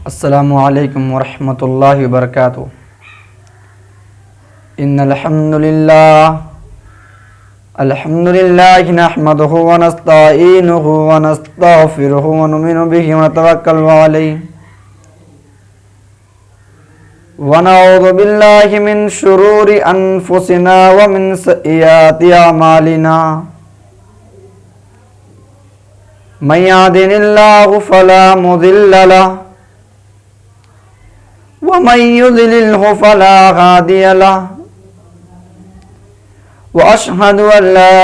السلام علیکم ورحمۃ اللہ وبرکاتہ۔ ان الحمد للہ نحمده ونستعینه ونستغفره ونؤمن به ونتوکل علیہ ونعوذ باللہ من شرور انفسنا ومن سیئات اعمالنا من يهده الله فلا مضل له ومن يضلله فلا هادي له وأشهد أن لا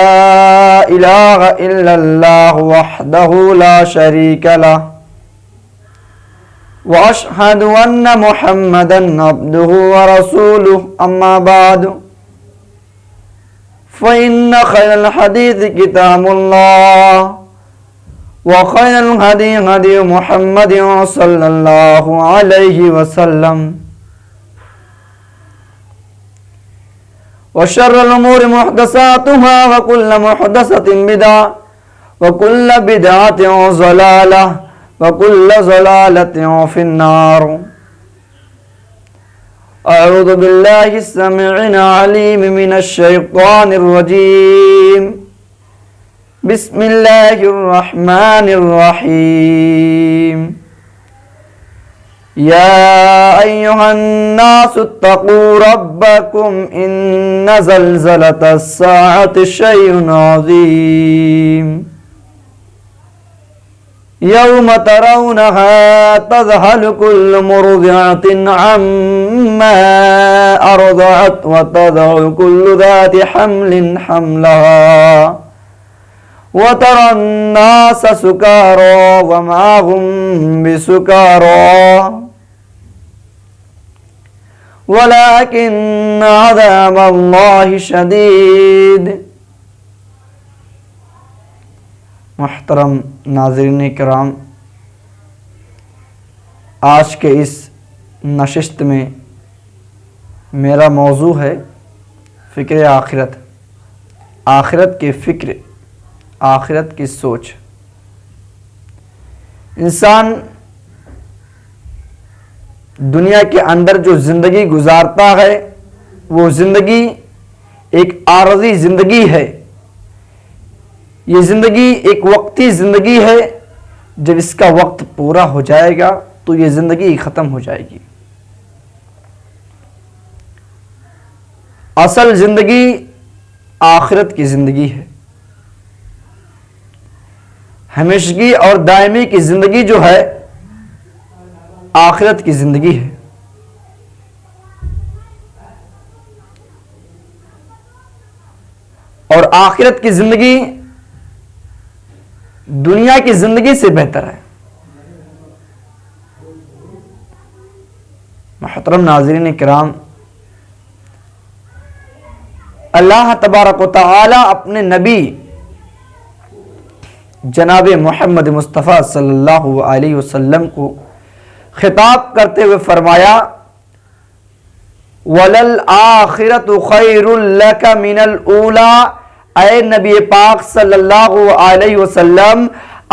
إله إلا الله وحده لا شريك له وأشهد أن محمدا عبده ورسوله أما بعد فإن خير الحديث كتاب الله وخير الهدي هدي محمد صلى الله عليه وسلم وشر الأمور محدثاتها وكل محدثة بدعة وكل بدعة ضلالة وكل ضلالة في النار۔ أعوذ بالله السميع العليم من الشيطان الرجيم، بسم اللہ الرحمن الرحیم۔ یا ایہا الناس اتقوا ربکم ان زلزلۃ الساعۃ شیء عظیم یوم ترونها تذہل کل مرضعۃ عما ارضعت وتضع کل ذات حمل حملها وَتَرَى النَّاسَ سُكَارَىٰ وَمَا هُمْ بِسُكَارَىٰ وَلَٰكِنَّ عَذَابَ اللَّهِ شَدِيدٌ۔ محترم ناظرین کرام، آج کے اس نشست میں میرا موضوع ہے فکر آخرت، آخرت کی فکر، آخرت کی سوچ۔ انسان دنیا کے اندر جو زندگی گزارتا ہے وہ زندگی ایک عارضی زندگی ہے، یہ زندگی ایک وقتی زندگی ہے۔ جب اس کا وقت پورا ہو جائے گا تو یہ زندگی ختم ہو جائے گی۔ اصل زندگی آخرت کی زندگی ہے، ہمیشگی اور دائمی کی زندگی جو ہے آخرت کی زندگی ہے۔ اور آخرت کی زندگی دنیا کی زندگی سے بہتر ہے۔ محترم ناظرین کرام، اللہ تبارک و تعالی اپنے نبی جناب محمد مصطفیٰ صلی اللہ علیہ وسلم کو خطاب کرتے ہوئے فرمایا وَلَلْآخِرَةُ خَيْرٌ لَكَ مِنَ الْأُولَىٰ۔ اے نبی پاک صلی اللہ علیہ وسلم،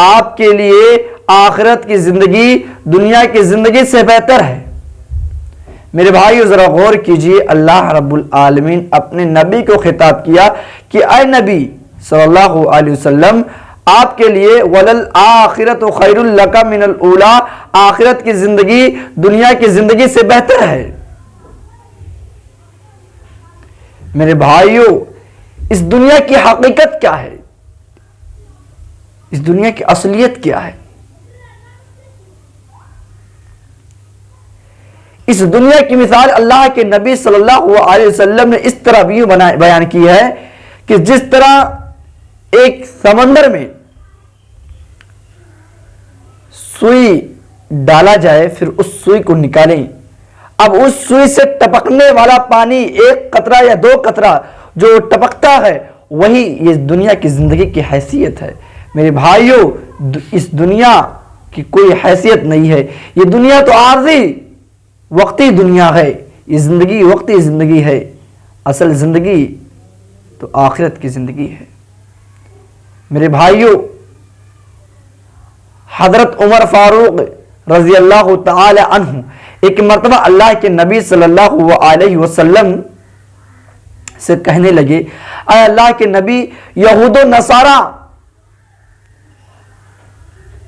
آپ کے لیے آخرت کی زندگی دنیا کی زندگی سے بہتر ہے۔ میرے بھائیو ذرا غور کیجئے، اللہ رب العالمین اپنے نبی کو خطاب کیا کہ اے نبی صلی اللہ علیہ وسلم، آپ کے لیے وَلَلْآخِرَةُ خَيْرٌ لَكَ مِنَ الْأُولَىٰ، آخرت کی زندگی دنیا کی زندگی سے بہتر ہے۔ میرے بھائیو، اس دنیا کی حقیقت کیا ہے؟ اس دنیا کی اصلیت کیا ہے؟ اس دنیا کی مثال اللہ کے نبی صلی اللہ علیہ وسلم نے اس طرح بھی بیان کی ہے کہ جس طرح ایک سمندر میں سوئی ڈالا جائے، پھر اس سوئی کو نکالیں، اب اس سوئی سے ٹپکنے والا پانی ایک قطرہ یا دو قطرہ جو ٹپکتا ہے، وہی یہ دنیا کی زندگی کی حیثیت ہے۔ میرے بھائیو، اس دنیا کی کوئی حیثیت نہیں ہے، یہ دنیا تو عارضی وقتی دنیا ہے، یہ زندگی وقتی زندگی ہے، اصل زندگی تو آخرت کی زندگی ہے۔ میرے بھائیوں، حضرت عمر فاروق رضی اللہ تعالی عنہ ایک مرتبہ اللہ کے نبی صلی اللہ علیہ وسلم سے کہنے لگے، اے اللہ کے نبی، یہود و نصارہ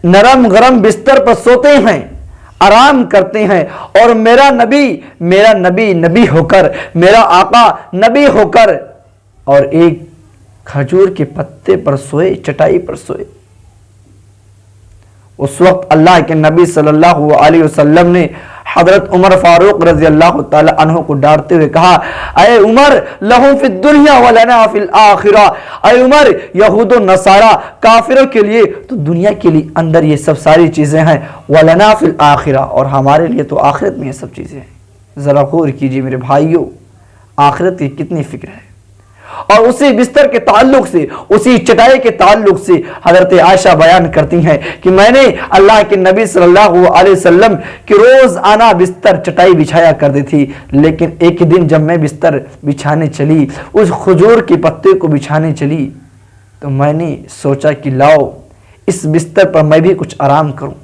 نرم گرم بستر پر سوتے ہیں، آرام کرتے ہیں، اور میرا نبی نبی ہو کر، میرا آقا نبی ہو کر اور ایک کھجور کے پتے پر سوئے، چٹائی پر سوئے۔ اس وقت اللہ کے نبی صلی اللہ علیہ وسلم نے حضرت عمر فاروق رضی اللہ تعالی عنہ کو ڈانٹتے ہوئے کہا، اے عمر، لہم فی الدنیا ولنا فی الآخرہ، اے عمر، یہود و نصارہ کافروں کے لیے تو دنیا کے لیے اندر یہ سب ساری چیزیں ہیں، ولنا فی الآخرہ، اور ہمارے لیے تو آخرت میں یہ سب چیزیں ہیں۔ ذرا غور کیجئے میرے بھائیوں، آخرت کی کتنی فکر ہے، اور اسی بستر کے تعلق سے، اسی چٹائی کے تعلق سے حضرت عائشہ بیان کرتی ہیں کہ میں نے اللہ کے نبی صلی اللہ علیہ وسلم کی روز آنا بستر چٹائی بچھایا کرتی تھی، لیکن ایک دن جب میں بستر بچھانے چلی، اس کھجور کے پتے کو بچھانے چلی، تو میں نے سوچا کہ لاؤ اس بستر پر میں بھی کچھ آرام کروں،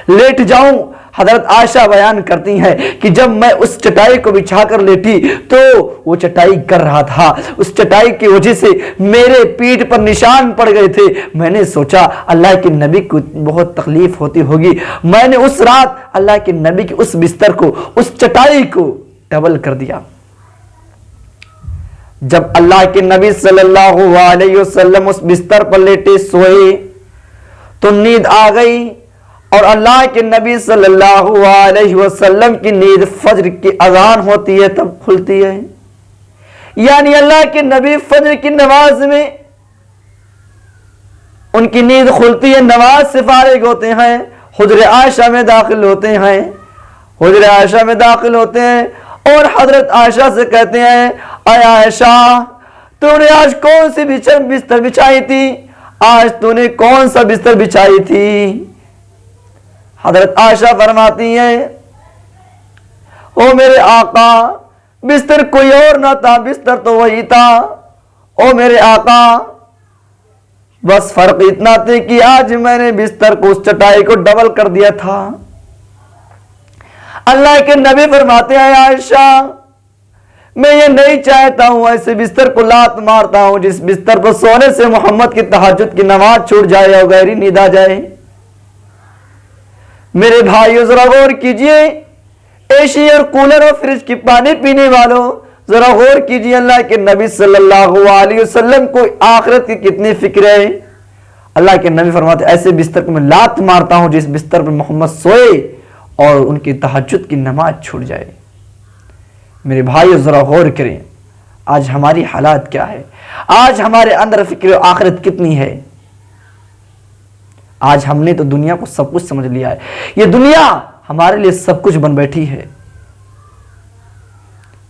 لیٹ جاؤں۔ حضرت عائشہ بیان کرتی ہیں کہ جب میں اس چٹائی کو بچھا کر لیٹی تو وہ چٹائی کر رہا تھا، اس چٹائی کی وجہ سے میرے پیٹھ پر نشان پڑ گئے تھے۔ میں نے سوچا اللہ کے نبی کو بہت تکلیف ہوتی ہوگی، میں نے اس رات اللہ کے نبی کے اس بستر کو، اس چٹائی کو ڈبل کر دیا۔ جب اللہ کے نبی صلی اللہ علیہ وسلم اس بستر پر لیٹے سوئے تو نیند آ گئی، اور اللہ کے نبی صلی اللہ علیہ وسلم کی نیند فجر کی اذان ہوتی ہے تب کھلتی ہے، یعنی اللہ کے نبی فجر کی نماز میں ان کی نیند کھلتی ہے، نماز سے فارغ ہوتے ہیں، حجر عائشہ میں داخل ہوتے ہیں، حجر عائشہ میں داخل ہوتے ہیں اور حضرت عائشہ سے کہتے ہیں، اے عائشہ، تو نے آج کون سی بستر بچھائی تھی؟ آج تو نے کون سا بستر بچھائی تھی؟ حضرت عائشہ فرماتی ہیں، او میرے آقا، بستر کوئی اور نہ تھا، بستر تو وہی تھا۔ او میرے آقا، بس فرق اتنا تھا کہ آج میں نے بستر کو، اس چٹائی کو ڈبل کر دیا تھا۔ اللہ کے نبی فرماتے ہیں، عائشہ، میں یہ نہیں چاہتا ہوں ایسے بستر کو لات مارتا ہوں جس بستر پر سونے سے محمد کی تہجد کی نماز چھوٹ جائے اور گہری نیند آ جائے۔ میرے بھائیو ذرا غور کیجئے، اے سی اور کولر اور فریج کی پانی پینے والوں ذرا غور کیجئے، اللہ کے نبی صلی اللہ علیہ وسلم کو آخرت کی کتنی فکر ہے۔ اللہ کے نبی فرماتے ایسے بستر کو میں لات مارتا ہوں جس بستر پر محمد سوئے اور ان کی تہجد کی نماز چھوٹ جائے۔ میرے بھائیو ذرا غور کریں، آج ہماری حالات کیا ہے، آج ہمارے اندر فکر آخرت کتنی ہے۔ آج ہم نے تو دنیا کو سب کچھ سمجھ لیا ہے، یہ دنیا ہمارے لیے سب کچھ بن بیٹھی ہے۔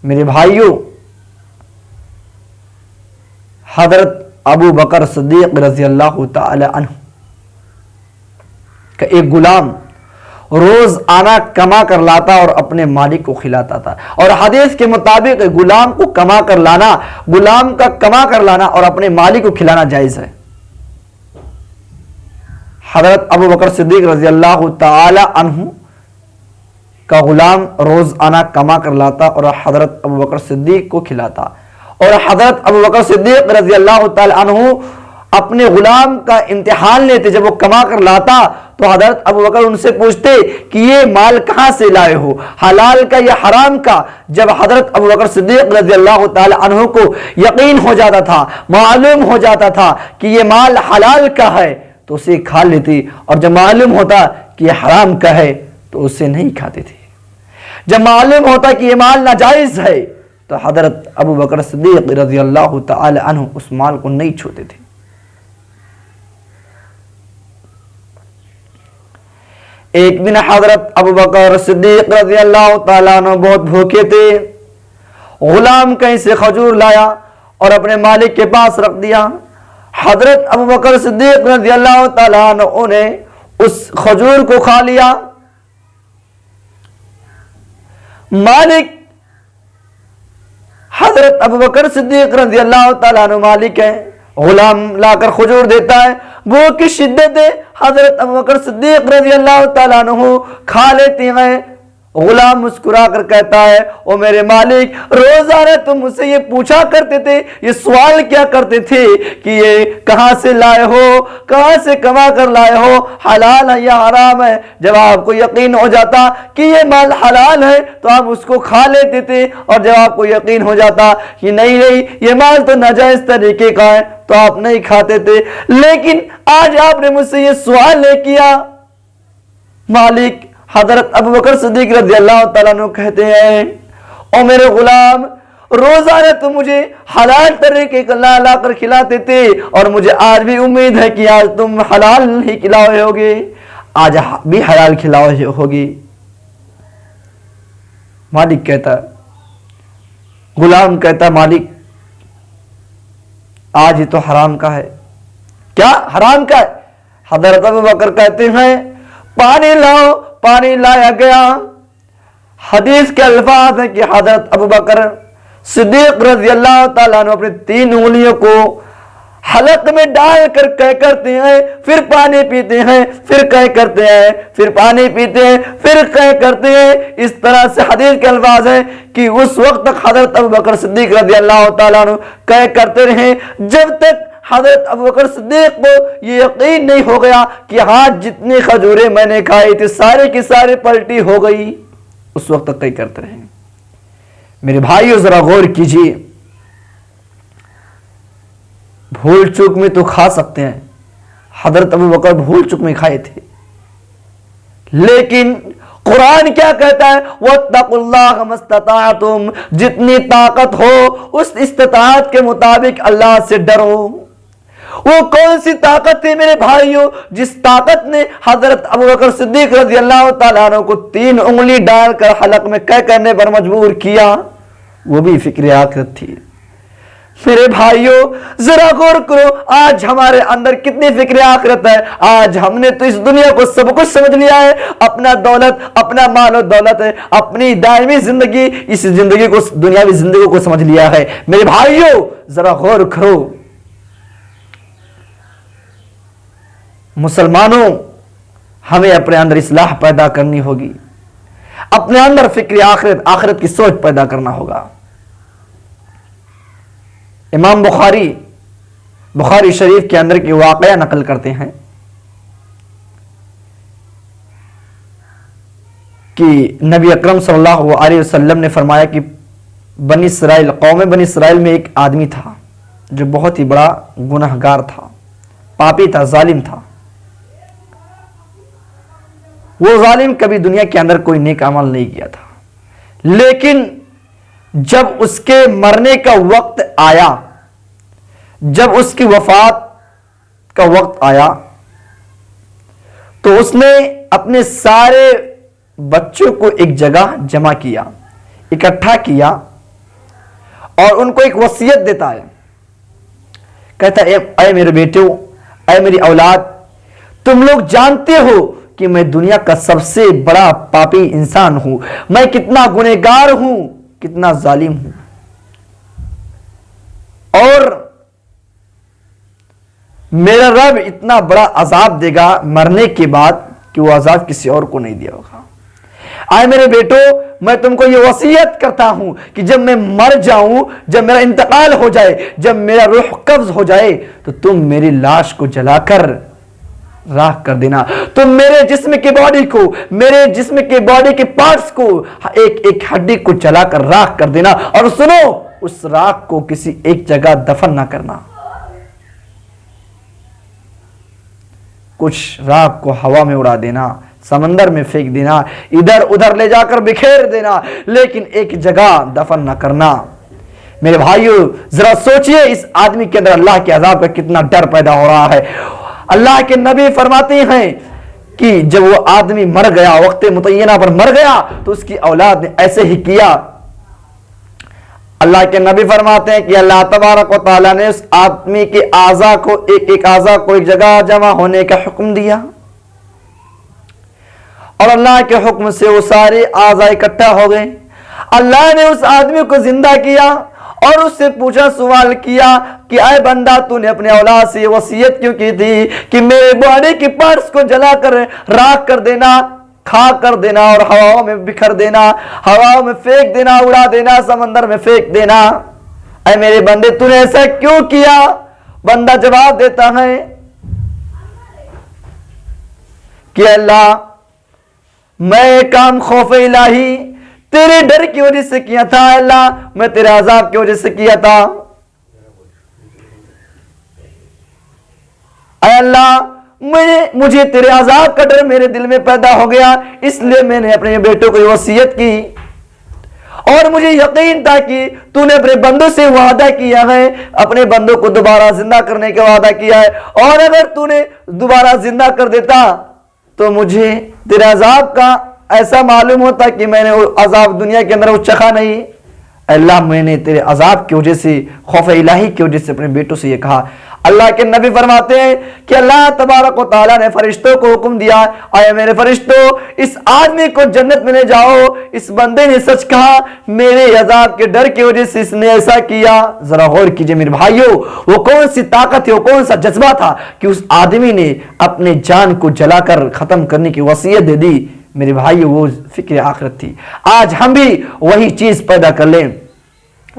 میرے بھائیوں، حضرت ابو بکر صدیق رضی اللہ تعالی عنہ کا ایک غلام روز آنا کما کر لاتا اور اپنے مالک کو کھلاتا تھا، اور حدیث کے مطابق غلام کو کما کر لانا، غلام کا کما کر لانا اور اپنے مالک کو کھلانا جائز ہے۔ حضرت ابو بکر صدیق رضی اللہ تعالی عنہ کا غلام روز آنا کما کر لاتا اور حضرت ابو بکر صدیق کو کھلاتا، اور حضرت ابو بکر صدیق رضی اللہ تعالی عنہ اپنے غلام کا امتحان لیتے۔ جب وہ کما کر لاتا تو حضرت ابو بکر ان سے پوچھتے کہ یہ مال کہاں سے لائے ہو، حلال کا یا حرام کا؟ جب حضرت ابو بکر صدیق رضی اللہ تعالی عنہ کو یقین ہو جاتا تھا، معلوم ہو جاتا تھا کہ یہ مال حلال کا ہے تو اسے کھا لیتے، اور جب معلوم ہوتا کہ یہ حرام کا ہے تو اسے نہیں کھاتے تھے۔ جب معلوم ہوتا کہ یہ مال ناجائز ہے تو حضرت ابو بکر صدیق رضی اللہ تعالی عنہ اس مال کو نہیں چھوتے تھے۔ ایک دن حضرت ابو بکر صدیق رضی اللہ تعالیٰ عنہ بہت بھوکے تھے، غلام کہیں سے کھجور لایا اور اپنے مالک کے پاس رکھ دیا۔ حضرت ابو بکر صدیق رضی اللہ تعالیٰ عنہ نے اس کھجور کو کھا لیا۔ مالک، حضرت ابو بکر صدیق رضی اللہ تعالیٰ عنہ مالک ہے، غلام لا کر کھجور دیتا ہے، بھوک کی شدت ہے، حضرت ابوبکر صدیق رضی اللہ تعالیٰ عنہ کھا لیتے ہیں۔ غلام مسکرا کر کہتا ہے او میرے مالک، روزانہ تم مجھ سے یہ پوچھا کرتے تھے، یہ سوال کیا کرتے تھے کہ یہ کہاں سے لائے ہو، کہاں سے کما کر لائے ہو، حلال ہے یا حرام ہے؟ جب آپ کو یقین ہو جاتا کہ یہ مال حلال ہے تو آپ اس کو کھا لیتے تھے، اور جب آپ کو یقین ہو جاتا کہ نہیں یہ مال تو ناجائز طریقے کا ہے تو آپ نہیں کھاتے تھے۔ لیکن آج آپ نے مجھ سے یہ سوال نہیں کیا۔ مالک حضرت ابوبکر صدیق رضی اللہ تعالیٰ عنہ کہتے ہیں او میرے غلام، روزانہ تم مجھے حلال طریقے کا لا کر کھلاتے تھے، اور مجھے آج بھی امید ہے کہ آج تم حلال ہی کھلاؤے ہوگے، آج بھی حلال کھلاؤے ہوگی۔ مالک کہتا ہے، غلام کہتا ہے مالک آج ہی تو حرام کا ہے۔ کیا حرام کا ہے؟ حضرت ابوبکر کہتے ہیں پانی لاؤ۔ پانی لایا گیا۔ حدیث کے الفاظ ہیں کہ حضرت ابوبکر صدیق رضی اللہ تعالیٰ عنہ اپنے 3 انگلیوں کو حلق میں ڈال کر کہہ کرتے ہیں، پھر پانی پیتے ہیں، پھر کہہ کرتے ہیں، پھر پانی پیتے ہیں، پھر کہہ کرتے ہیں۔ اس طرح سے حدیث کے الفاظ ہیں کہ اس وقت تک حضرت ابوبکر صدیق رضی اللہ تعالیٰ عنہ کہہ کرتے رہے جب تک حضرت ابوبکر صدیق کو یہ یقین نہیں ہو گیا کہ آج جتنی کھجوریں میں نے کھائی تھی سارے کی سارے پلٹی ہو گئی۔ اس وقت تک کہیں کرتے رہے۔ میرے بھائیو ذرا غور کیجئے، بھول چوک میں تو کھا سکتے ہیں، حضرت ابوبکر بھول چوک میں کھائے تھے، لیکن قرآن کیا کہتا ہے؟ وَاتَّقُوا اللَّهَ مَا اسْتَطَعْتُمْ، جتنی طاقت ہو اس استطاعت کے مطابق اللہ سے ڈرو۔ وہ کون سی طاقت تھی میرے بھائیوں جس طاقت نے حضرت ابوبکر صدیق رضی اللہ تعالیٰ عنہ کو 3 انگلی ڈال کر حلق میں قے کرنے پر مجبور کیا؟ وہ بھی فکر آخرت تھی۔ میرے بھائیوں ذرا غور کرو، آج ہمارے اندر کتنی فکر آخرت ہے۔ آج ہم نے تو اس دنیا کو سب کچھ سمجھ لیا ہے، اپنا دولت، اپنا مال و دولت ہے، اپنی دائمی زندگی، اس زندگی کو، دنیاوی زندگی کو سمجھ لیا ہے۔ میرے بھائیوں ذرا غور کرو، مسلمانوں ہمیں اپنے اندر اصلاح پیدا کرنی ہوگی، اپنے اندر فکر آخرت کی سوچ پیدا کرنا ہوگا۔ امام بخاری شریف کے اندر کی واقعہ نقل کرتے ہیں کہ نبی اکرم صلی اللہ علیہ وسلم نے فرمایا کہ قوم بنی اسرائیل میں ایک آدمی تھا جو بہت ہی بڑا گنہگار تھا، پاپی تھا، ظالم تھا۔ وہ ظالم کبھی دنیا کے اندر کوئی نیک عمل نہیں کیا تھا، لیکن جب اس کے مرنے کا وقت آیا، جب اس کی وفات کا وقت آیا تو اس نے اپنے سارے بچوں کو ایک جگہ جمع کیا، اکٹھا کیا، اور ان کو ایک وصیت دیتا ہے۔ کہتا ہے اے میرے بیٹوں، اے میری اولاد، تم لوگ جانتے ہو کہ میں دنیا کا سب سے بڑا پاپی انسان ہوں، میں کتنا گنہگار ہوں، کتنا ظالم ہوں، اور میرا رب اتنا بڑا عذاب دے گا مرنے کے بعد کہ وہ عذاب کسی اور کو نہیں دیا ہوگا۔ آئے میرے بیٹو، میں تم کو یہ وصیت کرتا ہوں کہ جب میں مر جاؤں، جب میرا انتقال ہو جائے، جب میرا روح قبض ہو جائے تو تم میری لاش کو جلا کر راکھ کر دینا، تم میرے جسم کے باڈی کو، میرے جسم کے باڈی کے پارٹس کو، ایک ایک ہڈی کو جلا کر راکھ کر دینا، اور سنو اس راکھ کو کسی ایک جگہ دفن نہ کرنا، کچھ راکھ کو ہوا میں اڑا دینا، سمندر میں پھینک دینا، ادھر ادھر لے جا کر بکھیر دینا، لیکن ایک جگہ دفن نہ کرنا۔ میرے بھائیو ذرا سوچئے اس آدمی کے اندر اللہ کے عذاب کا کتنا ڈر پیدا ہو رہا ہے۔ اللہ کے نبی فرماتے ہیں کہ جب وہ آدمی مر گیا، وقت متعینہ پر مر گیا، تو اس کی اولاد نے ایسے ہی کیا۔ اللہ کے نبی فرماتے ہیں کہ اللہ تبارک و تعالیٰ نے اس آدمی کے اعضاء کو ایک اعضاء کو ایک جگہ جمع ہونے کا حکم دیا، اور اللہ کے حکم سے وہ سارے اعضاء اکٹھا ہو گئے۔ اللہ نے اس آدمی کو زندہ کیا اور اس سے پوچھا، سوال کیا کہ اے بندہ تو نے اپنے اولاد سے وصیت کیوں کی تھی کہ میرے باڈی کی پارٹس کو جلا کر راکھ کر دینا، خاک کر دینا اور ہواؤں میں بکھر دینا، ہواؤں میں پھینک دینا، اڑا دینا، سمندر میں پھینک دینا، اے میرے بندے تو نے ایسا کیوں کیا؟ بندہ جواب دیتا ہے کہ اللہ میں یہ کام خوف الہی تیرے ڈر کی وجہ سے کیا تھا، اللہ میں تیرے عذاب کی وجہ سے کیا تھا، اے اللہ مجھے تیرے عذاب کا ڈر میرے دل میں پیدا ہو گیا، اس لیے میں نے اپنے بیٹوں کو وصیت کی، اور مجھے یقین تھا کہ تو نے اپنے بندوں سے وعدہ کیا ہے، اپنے بندوں کو دوبارہ زندہ کرنے کا وعدہ کیا ہے، اور اگر تو نے دوبارہ زندہ کر دیتا تو مجھے تیرے عذاب کا ایسا معلوم ہوتا کہ میں نے عذاب دنیا کے اندر وہ چکھا نہیں۔ اللہ میں نے تیرے عذاب کی وجہ سے، خوف الہی کی وجہ سے اپنے بیٹوں سے یہ کہا۔ اللہ کے نبی فرماتے ہیں کہ اللہ تبارک و تعالیٰ نے فرشتوں کو حکم دیا، آئے میرے فرشتوں اس آدمی کو جنت میں لے جاؤ، اس بندے نے سچ کہا، میرے عذاب کے ڈر کی وجہ سے اس نے ایسا کیا۔ ذرا غور کیجئے میرے بھائیوں، وہ کون سی طاقت ہے، وہ کون سا جذبہ تھا کہ اس آدمی نے اپنے جان کو جلا کر ختم کرنے کی وصیت دے دی۔ میرے بھائیوں وہ فکر آخرت تھی۔ آج ہم بھی وہی چیز پیدا کر لیں،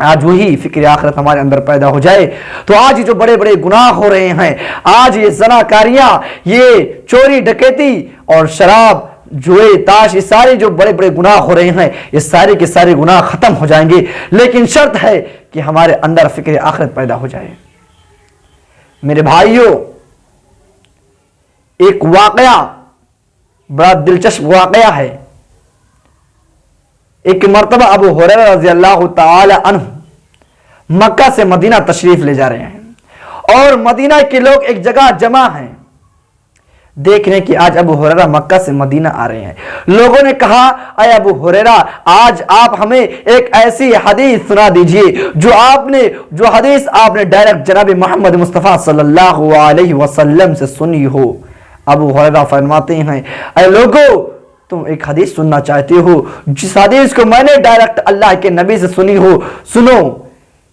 آج وہی فکر آخرت ہمارے اندر پیدا ہو جائے تو آج جو بڑے بڑے گناہ ہو رہے ہیں، آج یہ زناکاریاں، یہ چوری ڈکیتی اور شراب جوئے تاش، یہ سارے جو بڑے بڑے گناہ ہو رہے ہیں، یہ سارے کے سارے گناہ ختم ہو جائیں گے، لیکن شرط ہے کہ ہمارے اندر فکر آخرت پیدا ہو جائے۔ میرے بھائیوں ایک واقعہ، بڑا دلچسپ واقعہ ہے۔ ایک مرتبہ ابو ہریرہ رضی اللہ تعالی عنہ مکہ سے مدینہ تشریف لے جا رہے ہیں، اور مدینہ کے لوگ ایک جگہ جمع ہیں، دیکھ رہے ہیں کہ آج ابو ہریرہ مکہ سے مدینہ آ رہے ہیں۔ لوگوں نے کہا، اے ابو ہریرہ آج آپ ہمیں ایک ایسی حدیث سنا دیجئے جو حدیث آپ نے ڈائریکٹ جناب محمد مصطفیٰ صلی اللہ علیہ وسلم سے سنی ہو۔ ابو ہریرہ فرماتے ہیں، اے لوگو تم ایک حدیث سننا چاہتے ہو جس حدیث کو میں نے ڈائریکٹ اللہ کے نبی سے سنی ہو، سنو۔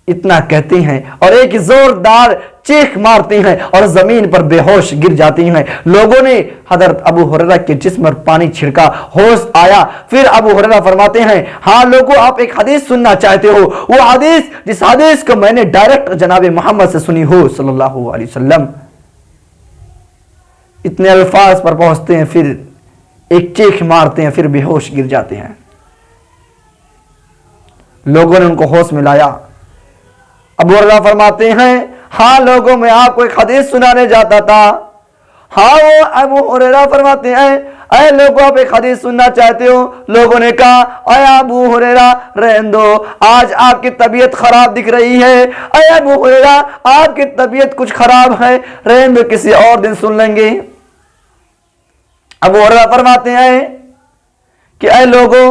اتنا کہتے ہیں اور ایک زوردار چیخ مارتے ہیں اور زمین پر بے ہوش گر جاتے ہیں۔ لوگوں نے حضرت ابو ہریرہ کے جسم پر پانی چھڑکا، ہوش آیا۔ پھر ابو ہریرہ فرماتے ہیں، ہاں لوگوں آپ ایک حدیث سننا چاہتے ہو، وہ حدیث جس حدیث کو میں نے ڈائریکٹ جناب محمد سے سنی ہو صلی اللہ علیہ وسلم۔ اتنے الفاظ پر پہنچتے ہیں، پھر ایک چیخ مارتے ہیں، پھر بے ہوش گر جاتے ہیں۔ لوگوں نے ان کو ہوش میں لایا۔ ابو ہریرہ فرماتے ہیں، ہاں لوگوں میں آپ کو ایک حدیث سنانے جاتا تھا۔ ہاں وہ ابو ہریرہ فرماتے ہیں، اے لوگوں آپ ایک حدیث سننا چاہتے ہو؟ لوگوں نے کہا، اے ابو ہریرہ رہن دو، آج آپ کی طبیعت خراب دکھ رہی ہے، اے ابو ہریرہ آپ کی طبیعت کچھ خراب ہے، رہن دو کسی اور دن سن لیں گے۔ ابو ہریرہ فرماتے ہیں کہ اے لوگوں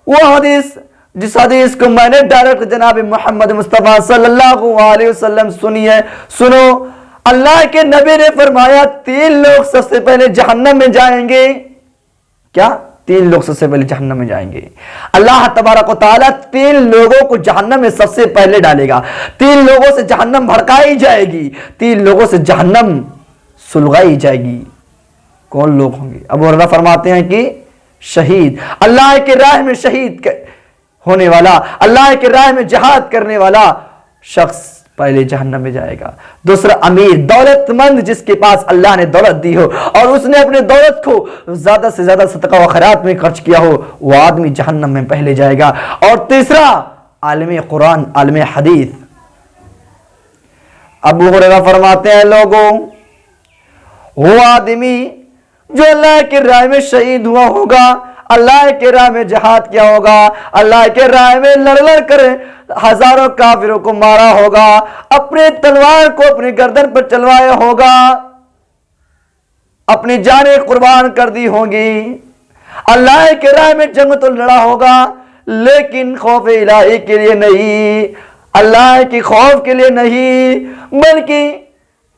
وہ حدیث جس حدیث کو میں نے ڈائریکٹ جناب محمد مصطفیٰ صلی اللہ علیہ وسلم سنی ہے، سنو۔ اللہ کے نبی نے فرمایا 3 لوگ سب سے پہلے جہنم میں جائیں گے۔ کیا؟ 3 لوگ سب سے پہلے جہنم میں جائیں گے۔ اللہ تبارک و تعالیٰ 3 لوگوں کو جہنم میں سب سے پہلے ڈالے گا۔ 3 لوگوں سے جہنم بھڑکائی جائے گی، 3 لوگوں سے جہنم سلگائی جائے گی۔ کون لوگ ہوں گے؟ ابو ہریرہ فرماتے ہیں کہ شہید، اللہ کے راہ میں شہید ہونے والا، اللہ کے راہ میں جہاد کرنے والا شخص پہلے جہنم میں جائے گا۔ دوسرا امیر، دولت مند جس کے پاس اللہ نے دولت دی ہو اور اس نے اپنے دولت کو زیادہ سے زیادہ صدقہ و خیرات میں خرچ کیا ہو، وہ آدمی جہنم میں پہلے جائے گا۔ اور تیسرا عالم قرآن، عالم حدیث۔ ابو ہریرہ فرماتے ہیں لوگوں وہ آدمی جو اللہ کے راہ میں شہید ہوا ہوگا، اللہ کے راہ میں جہاد کیا ہوگا، اللہ کے راہ میں لڑ لڑ کر ہزاروں کافروں کو مارا ہوگا، اپنے تلوار کو اپنی گردن پر چلوایا ہوگا، اپنی جانیں قربان کر دی ہوں گی، اللہ کے راہ میں جنگ تو لڑا ہوگا، لیکن خوف الہی کے لیے نہیں، اللہ کے خوف کے لیے نہیں، بلکہ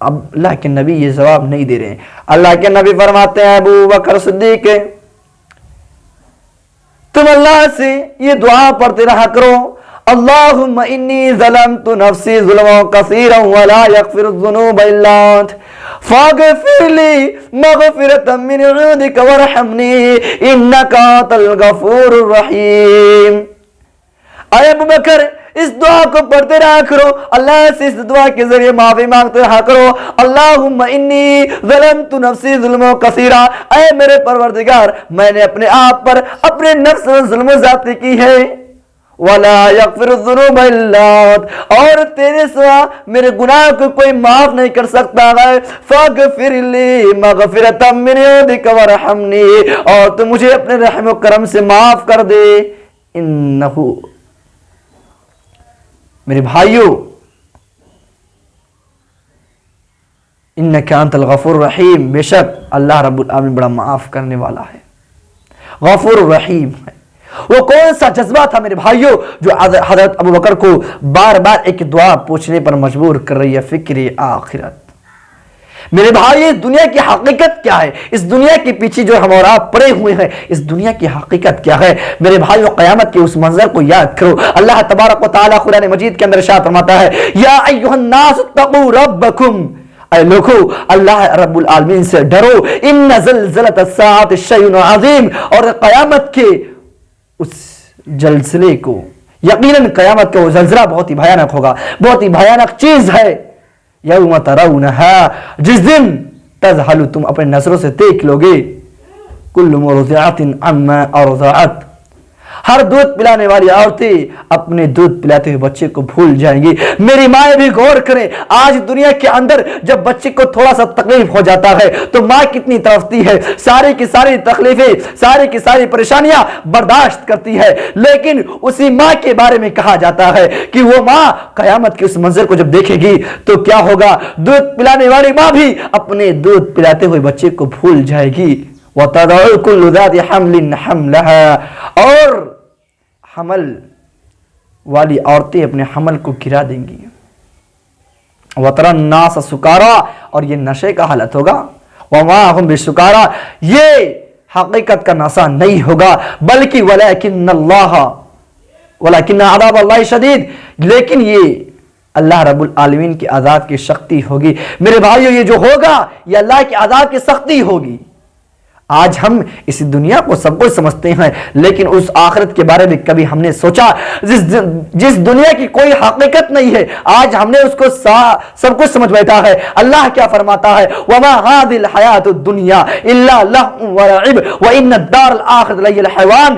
اب اللہ کے نبی یہ جواب نہیں دے رہے ہیں. اللہ کے نبی فرماتے ہیں ابو بکر صدیق تم اللہ سے یہ دعا پڑھتے رہا کرو, اللہم انی ظلمت نفسی ظلما کثیرا ولا یغفر الذنوب الا انت فاغفر لی مغفرۃ من عندک وارحمنی انک انت الغفور الرحیم. اے ابو بکر اس دعا کو پڑھتے رہا کرو, اللہ سے اس دعا کے ذریعے معافی مانگتے رہا کرو, اللہم انی ظلمت نفسی ظلما کثیرا, اے میرے پروردگار میں نے اپنے آپ پر اپنے نفس میں ظلم و زیادتی کی ہے, وَلَا يَغْفِرُ الذُّنُوبَ إِلَّا أَنْتَ, اور تیرے سوا میرے گناہ کو کوئی معاف نہیں کر سکتا ہے, فَاغْفِرْ لِي مَغْفِرَةً مِّنْ عِندِكَ وَارْحَمْنِی, اور تو مجھے اپنے رحم و کرم سے معاف کر دے, انہو. میرے بھائیو, انک انت الغفور الرحیم, بے شک اللہ رب العالمین بڑا معاف کرنے والا ہے, غفور الرحیم ہے. وہ کون سا جذبہ تھا میرے بھائیو جو حضرت ابو بکر کو بار بار ایک دعا پوچھنے پر مجبور کر رہی ہے, فکر آخرت. میرے بھائی دنیا کی حقیقت کیا ہے, اس دنیا کے پیچھے جو ہم اور آپ پڑے ہوئے ہیں, اس دنیا کی حقیقت کیا ہے میرے بھائی؟ قیامت کے اس منظر کو یاد کرو. اللہ تبارک و تعالی قرآن مجید کے اندر ارشاد فرماتا ہے, یا ایھا الناس اتقوا ربکم, اے لوگو اللہ رب العالمین سے ڈرو, ان زلزلۃ الساعۃ شیء عظیم, اور قیامت کے اس زلزلے کو, یقیناً قیامت کا وہ زلزلہ بہت ہی بھیانک ہوگا, بہت ہی بھیانک چیز ہے. یوم ترونہا, جس دن تذہل, تم اپنے نظروں سے دیکھ لو گے, کل مرضعۃ عما ارضعت, ہر دودھ پلانے والی عورتیں اپنے دودھ پلاتے ہوئے بچے کو بھول جائیں گی. میری مائیں بھی غور کریں, آج دنیا کے اندر جب بچے کو تھوڑا سا تکلیف ہو جاتا ہے تو ماں کتنی تڑپتی ہے, ساری کی ساری تکلیفیں, ساری کی ساری پریشانیاں برداشت کرتی ہے, لیکن اسی ماں کے بارے میں کہا جاتا ہے کہ وہ ماں قیامت کے اس منظر کو جب دیکھے گی تو کیا ہوگا, دودھ پلانے والی ماں بھی اپنے دودھ پلاتے ہوئے بچے کو بھول جائے گی. وَتَضَعُ كُلُّ ذَاتِ حَمْلٍ حَمْلَهَا, اور حمل والی عورتیں اپنے حمل کو گرا دیں گی. وَتَرَى النَّاسَ سُكَارَىٰ, اور یہ نشے کا حالت ہوگا. وَمَا هُمْ بِسُكَارَىٰ, یہ حقیقت کا نشہ نہیں ہوگا, بلکہ وَلَكِنَّ عَذَابَ اللَّهِ شَدِيدٌ, لیکن یہ اللہ رب العالمین کی عذاب کی سختی ہوگی. میرے بھائیو یہ جو ہوگا یہ اللہ کی عذاب کی سختی ہوگی. آج ہم اس دنیا کو سب کچھ سمجھتے ہیں, لیکن اس آخرت کے بارے میں کبھی ہم نے سوچا؟ جس دنیا کی کوئی حقیقت نہیں ہے, آج ہم نے اس کو سب کچھ سمجھ بیٹھا ہے. اللہ کیا فرماتا ہے, وَمَا هَذِهِ الْحَيَاةُ الدُّنْيَا إِلَّا لَهْوٌ وَلَعِبٌ وَإِنَّ الدَّارَ الْآخِرَةَ لَهِيَ الْحَيَوَانُ.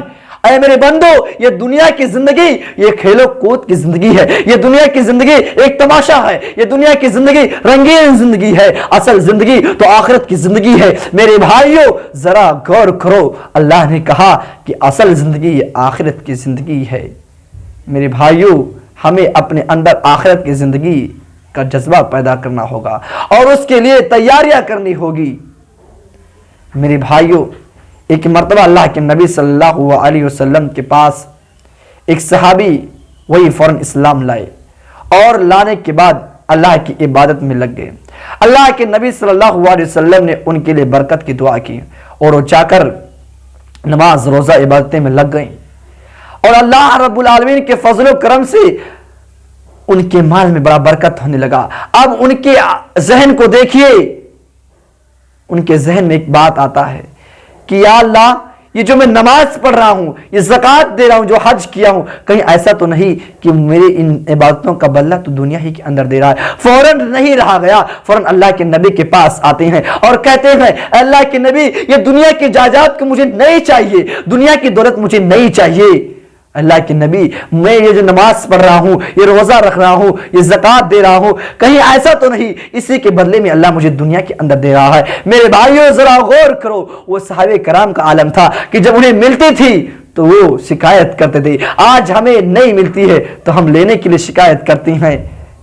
اے میرے بندو, یہ دنیا کی زندگی یہ کھیلو کود کی زندگی ہے, یہ دنیا کی زندگی ایک تماشا ہے, یہ دنیا کی زندگی رنگین زندگی ہے, اصل زندگی تو آخرت کی زندگی ہے. میرے بھائیو ذرا غور کرو, اللہ نے کہا کہ اصل زندگی یہ آخرت کی زندگی ہے. میرے بھائیو ہمیں اپنے اندر آخرت کی زندگی کا جذبہ پیدا کرنا ہوگا اور اس کے لیے تیاریاں کرنی ہوگی. میرے بھائیو ایک مرتبہ اللہ کے نبی صلی اللہ علیہ وسلم کے پاس ایک صحابی, وہی فوراً اسلام لائے اور لانے کے بعد اللہ کی عبادت میں لگ گئے. اللہ کے نبی صلی اللہ علیہ وسلم نے ان کے لیے برکت کی دعا کی اور وہ جا کر نماز روزہ عبادتیں میں لگ گئیں, اور اللہ رب العالمین کے فضل و کرم سے ان کے مال میں بڑا برکت ہونے لگا. اب ان کے ذہن کو دیکھیے, ان کے ذہن میں ایک بات آتا ہے کہ یا اللہ یہ جو میں نماز پڑھ رہا ہوں, یہ زکوٰۃ دے رہا ہوں, جو حج کیا ہوں, کہیں ایسا تو نہیں کہ میرے ان عبادتوں کا بدلہ تو دنیا ہی کے اندر دے رہا ہے. فوراً نہیں رہا گیا, فوراً اللہ کے نبی کے پاس آتے ہیں اور کہتے ہیں اللہ کے نبی یہ دنیا کی جائیداد کو مجھے نہیں چاہیے, دنیا کی دولت مجھے نہیں چاہیے. اللہ کے نبی میں یہ جو نماز پڑھ رہا ہوں, یہ روزہ رکھ رہا ہوں, یہ زکوٰۃ دے رہا ہوں, کہیں ایسا تو نہیں اسی کے بدلے میں اللہ مجھے دنیا کے اندر دے رہا ہے. میرے بھائیو ذرا غور کرو, وہ صحابہ کرام کا عالم تھا کہ جب انہیں ملتی تھی تو وہ شکایت کرتے تھے, آج ہمیں نہیں ملتی ہے تو ہم لینے کے لیے شکایت کرتے ہیں.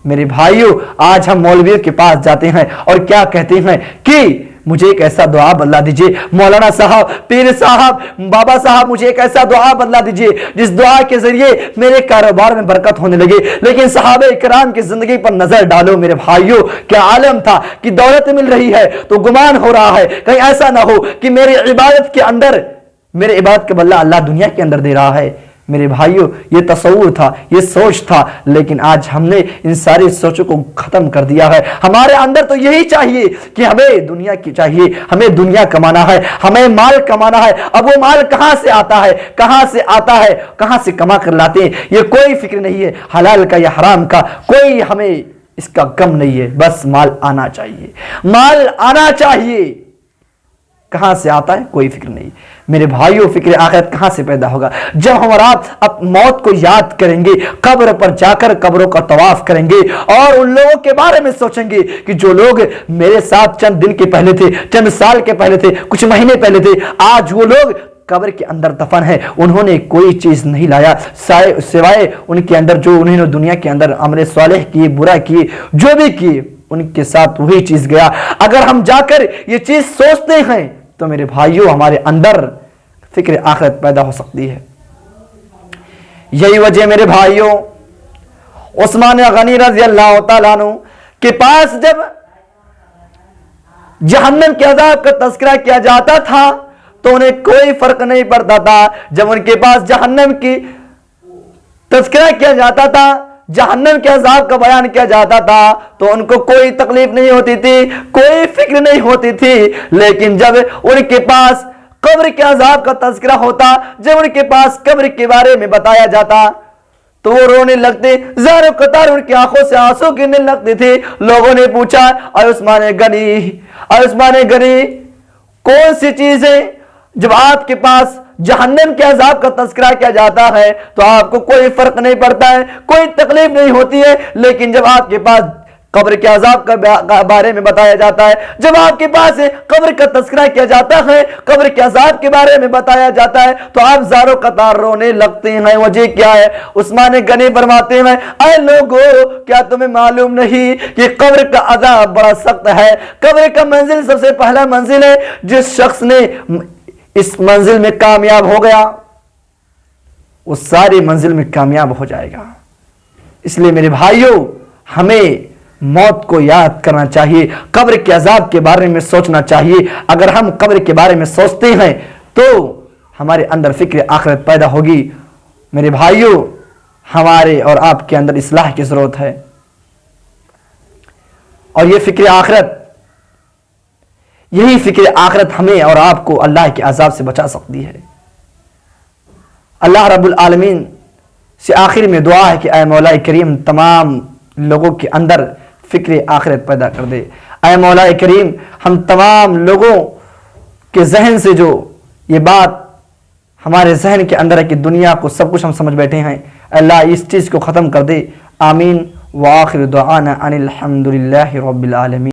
میرے بھائیو آج ہم مولویوں کے پاس جاتے ہیں اور کیا کہتے ہیں کہ مجھے ایک ایسا دعا بدلا دیجئے، مولانا صاحب، پیر صاحب، بابا صاحب، مجھے ایک ایسا دعا بدلا دیجئے جس دعا کے ذریعے میرے کاروبار میں برکت ہونے لگے۔ لیکن صحابہ کرام کی زندگی پر نظر ڈالو میرے بھائیوں، کیا عالم تھا کہ دولت مل رہی ہے تو گمان ہو رہا ہے کہیں ایسا نہ ہو کہ میری عبادت کے اندر، میرے عبادت کا بدلہ اللہ دنیا کے اندر دے رہا ہے۔ میرے بھائیوں، یہ تصور تھا، یہ سوچ تھا، لیکن آج ہم نے ان ساری سوچوں کو ختم کر دیا ہے۔ ہمارے اندر تو یہی چاہیے کہ ہمیں دنیا کی چاہیے، ہمیں دنیا کمانا ہے، ہمیں مال کمانا ہے۔ اب وہ مال کہاں سے آتا ہے، کہاں سے آتا ہے، کہاں سے کما کر لاتے ہیں، یہ کوئی فکر نہیں ہے، حلال کا یا حرام کا، کوئی ہمیں اس کا غم نہیں ہے، بس مال آنا چاہیے، مال آنا چاہیے۔ کہاں سے آتا ہے کوئی فکر نہیں۔ میرے بھائیوں، فکر آخرت کہاں سے پیدا ہوگا؟ جب ہم اور آپ موت کو یاد کریں گے، قبر پر جا کر قبروں کا طواف کریں گے اور ان لوگوں کے بارے میں سوچیں گے کہ جو لوگ میرے ساتھ چند دن کے پہلے تھے، چند سال کے پہلے تھے، کچھ مہینے پہلے تھے، آج وہ لوگ قبر کے اندر دفن ہے، انہوں نے کوئی چیز نہیں لایا سوائے ان کے اندر جو انہوں نے دنیا کے اندر عمل صالح کیے، برا کیے، جو بھی کیے، ان کے ساتھ وہی چیز گیا۔ اگر ہم جا کر یہ چیز سوچتے ہیں تو میرے بھائیوں ہمارے اندر فکر آخرت پیدا ہو سکتی ہے۔ یہی وجہ میرے بھائیوں، عثمان غنی رضی اللہ تعالیٰ عنہ کے پاس جب جہنم کے عذاب کا تذکرہ کیا جاتا تھا تو انہیں کوئی فرق نہیں پڑتا تھا۔ جب ان کے پاس جہنم کی تذکرہ کیا جاتا تھا، جہنم کے عذاب کا بیان کیا جاتا تھا تو ان کو کوئی تکلیف نہیں ہوتی تھی، کوئی فکر نہیں ہوتی تھی۔ لیکن جب ان کے پاس قبر کے عذاب کا تذکرہ ہوتا، جب ان کے پاس قبر کے بارے میں بتایا جاتا تو وہ رونے لگتے، زار و قطار ان کی آنکھوں سے آنسو گرنے لگتے تھے۔ لوگوں نے پوچھا، اے عثمان غنی، اے عثمان غنی، کون سی چیز ہے جب آپ کے پاس جہنم کے عذاب کا تذکرہ کیا جاتا ہے تو آپ کو کوئی فرق نہیں پڑتا ہے، کوئی تکلیف نہیں ہوتی ہے، لیکن جب آپ کے پاس قبر کے عذاب کا بارے میں بتایا جاتا ہے، جب آپ کے پاس قبر کا تذکرہ کیا جاتا ہے، قبر کے عذاب کے بارے میں بتایا جاتا ہے تو آپ زار و قطار رونے لگتے ہیں۔ وجہ کیا ہے؟ عثمان غنی فرماتے ہیں، اے لوگو، کیا تمہیں معلوم نہیں کہ قبر کا عذاب بڑا سخت ہے؟ قبر کا منزل سب سے پہلا منزل ہے، جس شخص نے اس منزل میں کامیاب ہو گیا وہ ساری منزل میں کامیاب ہو جائے گا۔ اس لیے میرے بھائیوں، ہمیں موت کو یاد کرنا چاہیے، قبر کے عذاب کے بارے میں سوچنا چاہیے۔ اگر ہم قبر کے بارے میں سوچتے ہیں تو ہمارے اندر فکر آخرت پیدا ہوگی۔ میرے بھائیوں، ہمارے اور آپ کے اندر اصلاح کی ضرورت ہے، اور یہ فکر آخرت، یہی فکر آخرت ہمیں اور آپ کو اللہ کے عذاب سے بچا سکتی ہے۔ اللہ رب العالمین سے آخر میں دعا ہے کہ اے مولا کریم، تمام لوگوں کے اندر فکر آخرت پیدا کر دے۔ اے مولا کریم، ہم تمام لوگوں کے ذہن سے جو یہ بات ہمارے ذہن کے اندر ہے کہ دنیا کو سب کچھ ہم سمجھ بیٹھے ہیں، اللہ اس چیز کو ختم کر دے۔ آمین۔ وآخر دعانا ان الحمد للہ رب العالمین۔